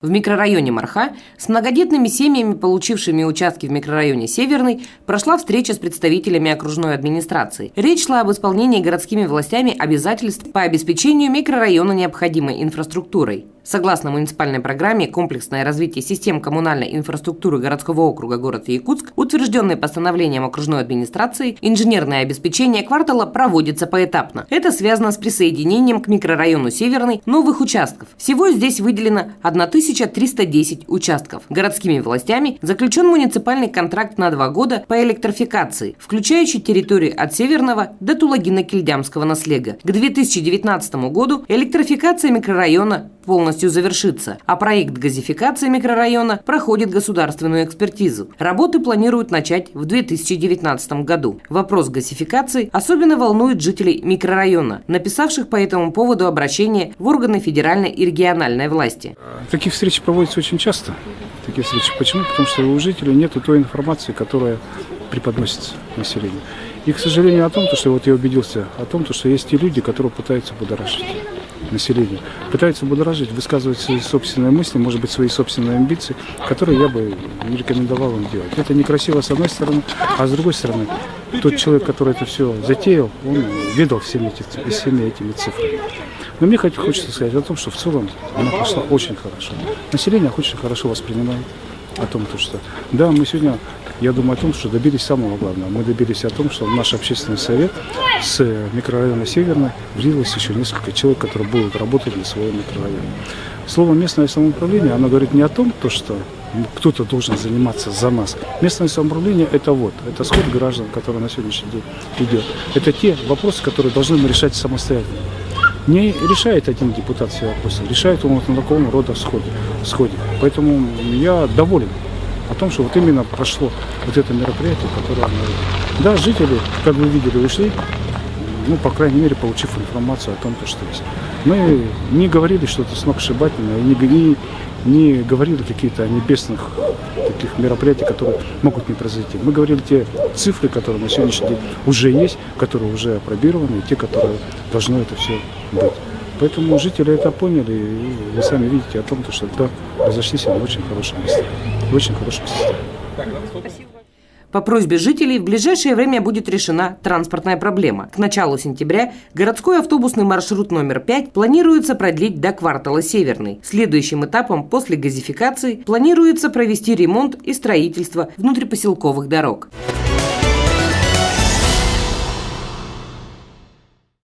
В микрорайоне Марха с многодетными семьями, получившими участки в микрорайоне Северный, прошла встреча с представителями окружной администрации. Речь шла об исполнении городскими властями обязательств по обеспечению микрорайона необходимой инфраструктурой. Согласно муниципальной программе «Комплексное развитие систем коммунальной инфраструктуры городского округа города Якутск», утвержденной постановлением окружной администрации, инженерное обеспечение квартала проводится поэтапно. Это связано с присоединением к микрорайону Северный новых участков. Всего здесь выделено 1310 участков. Городскими властями заключен муниципальный контракт на 2 года по электрификации, включающий территорию от Северного до Тулагина-Кильдямского наслега. К 2019 году электрификация микрорайона полностью завершится, а проект газификации микрорайона проходит государственную экспертизу. Работы планируют начать в 2019 году. Вопрос газификации особенно волнует жителей микрорайона, написавших по этому поводу обращение в органы федеральной и региональной власти. Такие встречи проводятся очень часто. Такие встречи. Почему? Потому что у жителей нет той информации, которая преподносится населению. И, к сожалению, что я убедился о том, что есть те люди, которые пытаются будоражить население, пытаются будоражить, высказывать свои собственные мысли, может быть, свои собственные амбиции, которые я бы не рекомендовал им делать. Это некрасиво с одной стороны, а с другой стороны, тот человек, который это все затеял, он ведал всеми этими цифрами. Но мне хочется сказать о том, что в целом она пошла очень хорошо. Население очень хорошо воспринимает о том, что да, мы сегодня, я думаю о том, что добились самого главного. Мы добились о том, что в наш общественный совет с микрорайона Северный влилось еще несколько человек, которые будут работать для своего микрорайона. Слово «местное самоуправление», оно говорит не о том, что кто-то должен заниматься за нас. Местное самоуправление – это сход граждан, который на сегодняшний день идет. Это те вопросы, которые должны мы решать самостоятельно. Не решает один депутат все вопросы, решает он на таком рода сходе. Поэтому я доволен о том, что именно прошло это мероприятие, которое... Да, жители, как вы видели, ушли, по крайней мере, получив информацию о том, что есть. Мы не говорили что-то сногсшибательное, не говорили какие-то о небесных таких мероприятий, которые могут не произойти. Мы говорили те цифры, которые на сегодняшний день уже есть, которые уже опробированы, и те, которые должны это все быть. Поэтому жители это поняли, и вы сами видите о том, что да, разошлись в очень хорошем месте, в очень хорошем состоянии. По просьбе жителей в ближайшее время будет решена транспортная проблема. К началу сентября городской автобусный маршрут номер 5 планируется продлить до квартала Северный. Следующим этапом после газификации планируется провести ремонт и строительство внутрипоселковых дорог.